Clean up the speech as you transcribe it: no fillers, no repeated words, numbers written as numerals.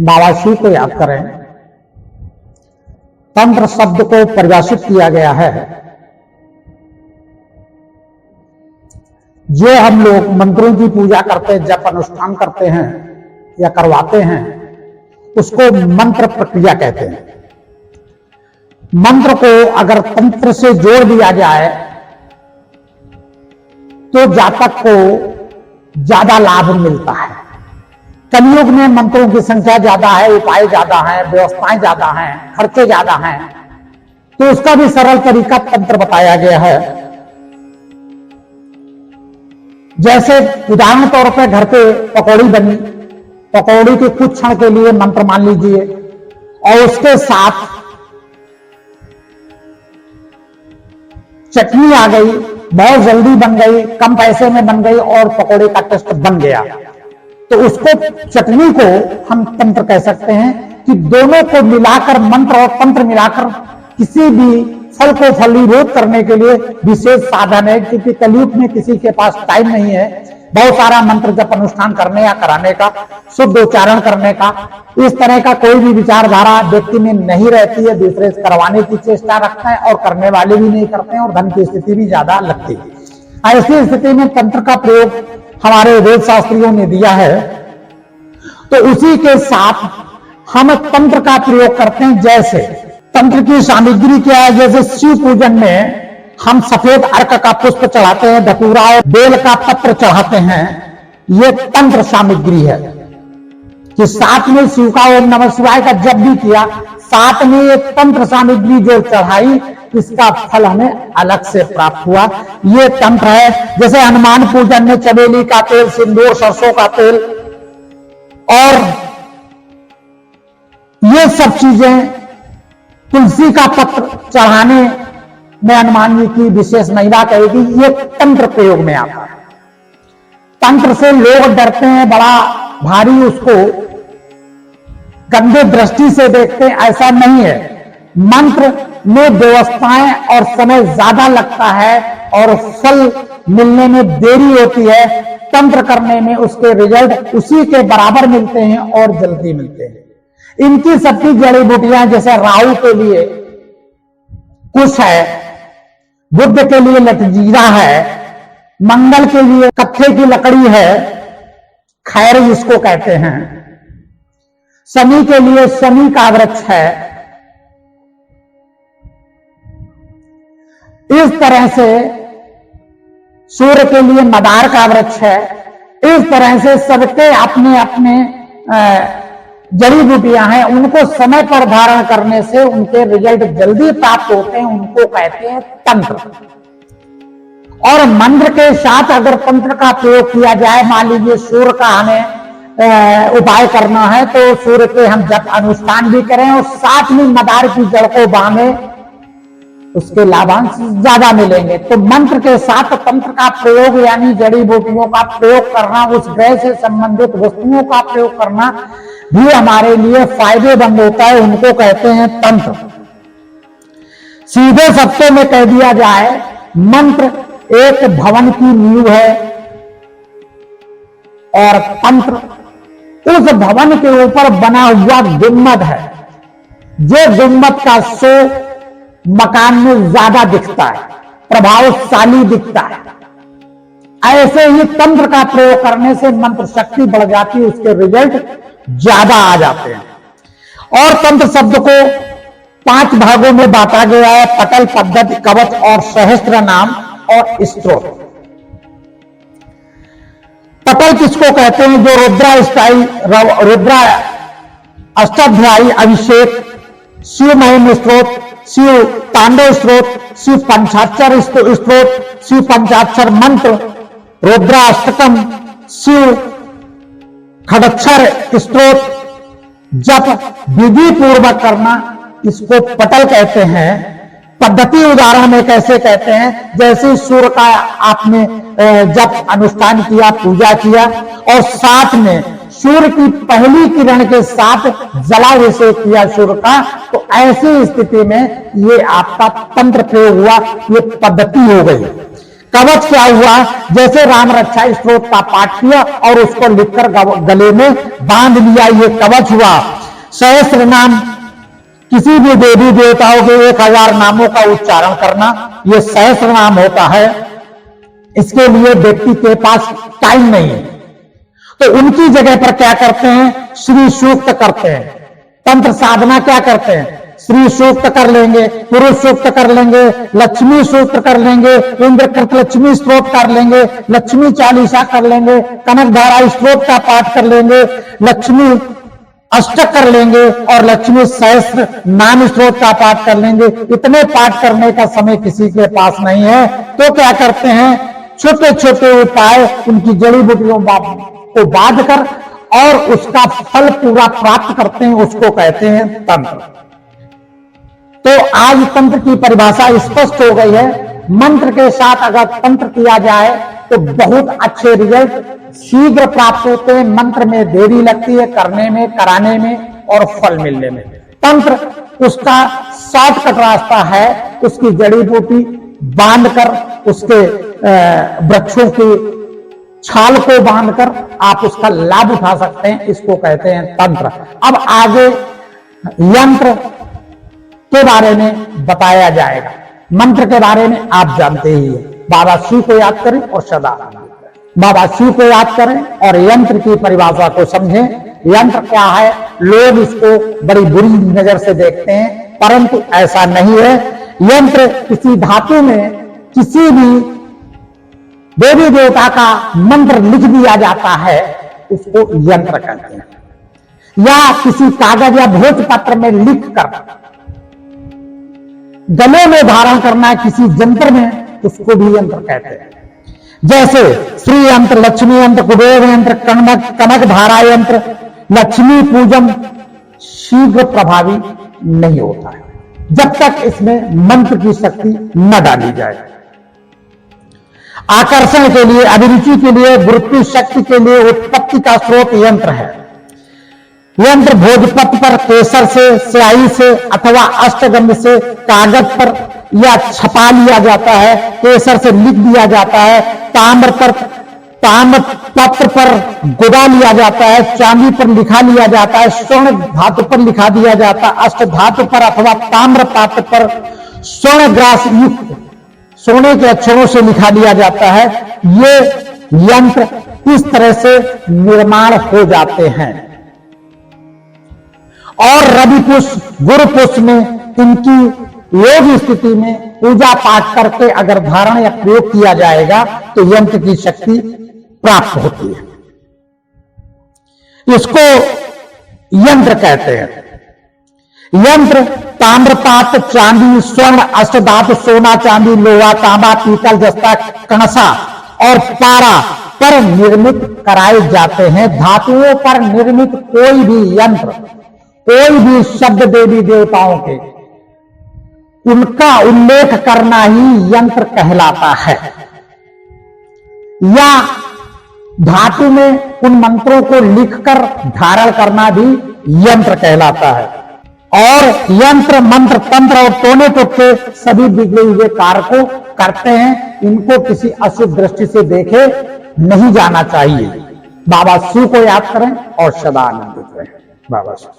बाबा शिव को याद करें। तंत्र शब्द को परिभाषित किया गया है, जो हम लोग मंत्रों की पूजा करते, जप अनुष्ठान करते हैं या करवाते हैं, उसको मंत्र प्रक्रिया कहते हैं। मंत्र को अगर तंत्र से जोड़ दिया जाए तो जातक को ज्यादा लाभ मिलता है। कलयुग में मंत्रों की संख्या ज्यादा है, उपाय ज्यादा है, व्यवस्थाएं ज्यादा हैं, खर्चे ज्यादा हैं, तो उसका भी सरल तरीका तंत्र बताया गया है। जैसे उदाहरण तौर पर घर पे पकौड़ी बनी, पकौड़ी के कुछ क्षण के लिए मंत्र मान लीजिए, और उसके साथ चटनी आ गई, बहुत जल्दी बन गई, कम पैसे में बन गई और पकौड़े का टेस्ट बन गया, तो उसको, चटनी को हम तंत्र कह सकते हैं। कि दोनों को मिलाकर, मंत्र और तंत्र मिलाकर किसी भी फल को फलीभूत करने के लिए विशेष साधन है। क्योंकि कलयुग में किसी के पास टाइम नहीं है बहुत सारा मंत्र जप अनुष्ठान करने या कराने का, शुद्ध उच्चारण करने का, इस तरह का कोई भी विचारधारा व्यक्ति में नहीं रहती है। दूसरे से करवाने की चेष्टा रखता है और करने वाले भी नहीं करते हैं, और धन की स्थिति भी ज्यादा लगती है। ऐसी स्थिति में तंत्र का प्रयोग हमारे वेद शास्त्रियों ने दिया है, तो उसी के साथ हम तंत्र का प्रयोग करते हैं। जैसे तंत्र की सामग्री क्या है, जैसे शिव पूजन में हम सफेद अर्क का पुष्प चढ़ाते हैं, धतूरा और बेल का पत्र चढ़ाते हैं, ये तंत्र सामग्री है। कि साथ में शिव का ओम नमः शिवाय का जप भी किया, साथ में ये तंत्र सामग्री जो चढ़ाई, इसका फल हमें अलग से प्राप्त हुआ, ये तंत्र है। जैसे हनुमान पूजन में चमेली का तेल, सिंदूर, सरसों का तेल और ये सब चीजें, तुलसी का पत्र चढ़ाने में हनुमान जी की विशेष महिमा कहेगी, ये तंत्र प्रयोग में आता है। तंत्र से लोग डरते हैं, बड़ा भारी उसको गंदे दृष्टि से देखते हैं, ऐसा नहीं है। मंत्र में व्यवस्थाएं और समय ज्यादा लगता है और फल मिलने में देरी होती है। तंत्र करने में उसके रिजल्ट उसी के बराबर मिलते हैं और जल्दी मिलते हैं। इनकी सबकी जड़ी बूटियां, जैसे राहु के लिए कुश है, बुध के लिए लटजीरा है, मंगल के लिए कत्थे की लकड़ी है, खैर जिसको कहते हैं, शनि के लिए शनि का वृक्ष है। इस तरह से सूर्य के लिए मदार का वृक्ष है। इस तरह से सबके अपने अपने जड़ी बूटियां हैं, उनको समय पर धारण करने से उनके रिजल्ट जल्दी प्राप्त होते हैं, उनको कहते हैं तंत्र। और मंत्र के साथ अगर तंत्र का प्रयोग किया जाए, मान लीजिए सूर्य का हमें उपाय करना है, तो सूर्य के हम जप अनुष्ठान भी करें और साथ में मदार की जड़ को बांधे, उसके लाभांश ज्यादा मिलेंगे। तो मंत्र के साथ तंत्र का प्रयोग यानी जड़ी बूटियों का प्रयोग करना, उस ग्रह से संबंधित वस्तुओं का प्रयोग करना भी हमारे लिए फायदेमंद होता है, उनको कहते हैं तंत्र। सीधे शब्दों में कह दिया जाए, मंत्र एक भवन की नींव है और तंत्र उस भवन के ऊपर बना हुआ गुंबद है, जो गुंबद का शो मकान में ज्यादा दिखता है, प्रभावशाली दिखता है। ऐसे ही तंत्र का प्रयोग करने से मंत्र शक्ति बढ़ जाती है, उसके रिजल्ट ज्यादा आ जाते हैं। और तंत्र शब्द को 5 भागों में बांटा गया है, पटल, पद्धति, कवच और सहस्त्र नाम और स्त्रोत। पटल किसको कहते हैं, जो रुद्रा अष्टाध्यायी अभिषेक, शिव महिम स्त्रोत, शिव तांडव स्त्रोत, शिव पंचाक्षर स्त्रोत, शिव पंचाक्षर मंत्र, रुद्राष्टकम, शिव खडक्षर स्त्रोत जप विधि पूर्वक करना, इसको पटल कहते हैं। पद्धति उदाहरण में कैसे कहते हैं, जैसे सूर्य का आपने जप अनुष्ठान किया, पूजा किया और साथ में सूर्य की पहली किरण के साथ जलाभिषेक किया सूर्य का, तो ऐसी स्थिति में ये आपका तंत्र प्रयोग हुआ, ये पद्धति हो गई। कवच क्या हुआ, जैसे राम रक्षा स्तोत्र का पाठ किया और उसको लिखकर गले में बांध लिया, ये कवच हुआ। सहस्त्र नाम, किसी भी देवी देवताओं के 1000 नामों का उच्चारण करना, ये सहस्त्र नाम होता है। इसके लिए व्यक्ति के पास टाइम नहीं है, तो उनकी जगह पर क्या करते हैं, श्री सूक्त करते हैं। तंत्र साधना क्या करते हैं, श्री सूक्त कर लेंगे, पुरुष सूक्त कर लेंगे, लक्ष्मी सूक्त कर लेंगे, इंद्रकृत लक्ष्मी स्तोत्र कर लेंगे, लक्ष्मी चालीसा कर लेंगे, कनकधारा स्तोत्र का पाठ कर लेंगे, लक्ष्मी अष्टक कर लेंगे और लक्ष्मी सहस्त्र नाम स्तोत्र का पाठ कर लेंगे। इतने पाठ करने का समय किसी के पास नहीं है, तो क्या करते हैं, छोटे छोटे उपाय उनकी जड़ी बूटियों को बांध कर और उसका फल पूरा प्राप्त करते हैं, उसको कहते हैं तंत्र। तो आज तंत्र की परिभाषा स्पष्ट हो गई है। मंत्र के साथ अगर तंत्र किया जाए तो बहुत अच्छे रिजल्ट शीघ्र प्राप्त होते हैं। मंत्र में देरी लगती है करने में, कराने में और फल मिलने में। तंत्र उसका शॉर्टकट रास्ता है, उसकी जड़ी बूटी बांधकर, उसके वृक्षों की छाल को बांधकर आप उसका लाभ उठा सकते हैं, इसको कहते हैं तंत्र। अब आगे यंत्र के बारे में बताया जाएगा। मंत्र के बारे में आप जानते ही हैं, बाबा शिव को याद करें और सदा बाबा शिव को याद करें और यंत्र की परिभाषा को समझें। यंत्र क्या है, लोग इसको बड़ी बुरी नजर से देखते हैं, परंतु ऐसा नहीं है। यंत्र किसी धातु में किसी भी देवी देवता का मंत्र लिख दिया जाता है, उसको यंत्र कहते हैं। या किसी कागज या भोजपत्र में लिखकर गले में धारण करना है किसी यंत्र में, उसको भी यंत्र कहते हैं। जैसे श्री यंत्र, लक्ष्मी यंत्र, कुबेर यंत्र, कनक धारा यंत्र, लक्ष्मी पूजन शीघ्र प्रभावी नहीं होता है जब तक इसमें मंत्र की शक्ति न डाली जाए। आकर्षण के लिए, अभिरुचि के लिए, गुरुत्व शक्ति के लिए उत्पत्ति का स्रोत यंत्र है। यंत्र भोजपत्र पर केसर से, स्याही से अथवा अष्टगंध से कागज पर या छपा लिया जाता है, केसर से लिख दिया जाता है, ताम्र पत्र पर गुदा लिया जाता है, चांदी पर लिखा लिया जाता है, स्वर्ण धातु पर लिखा दिया जाता है, अष्ट धातु पर अथवा ताम्र पात्र पर स्वर्ण ग्रास युक्त सोने के अक्षरों से लिखा दिया जाता है। ये यंत्र इस तरह से निर्माण हो जाते हैं। और रवि पुष्प, गुरु पुष्प में इनकी योग स्थिति में पूजा पाठ करके अगर धारण या प्रयोग किया जाएगा तो यंत्र की शक्ति प्राप्त होती है। इसको यंत्र कहते हैं। यंत्र ताम्रपात्र, चांदी, स्वर्ण, अष्टधातु, सोना, चांदी, लोहा, तांबा, पीतल, जस्ता, कणसा और पारा पर निर्मित कराए जाते हैं। धातुओं पर निर्मित कोई भी यंत्र, कोई भी शब्द देवी देवताओं के, उनका उल्लेख करना ही यंत्र कहलाता है। या धातु में उन मंत्रों को लिखकर धारण करना भी यंत्र कहलाता है। और यंत्र, मंत्र, तंत्र और टोने टोटके सभी बिगड़े हुए कार्य को करते हैं। इनको किसी अशुभ दृष्टि से देखे नहीं जाना चाहिए। बाबा शिव को याद करें और सदा आनंदित रहें। बाबा शिव।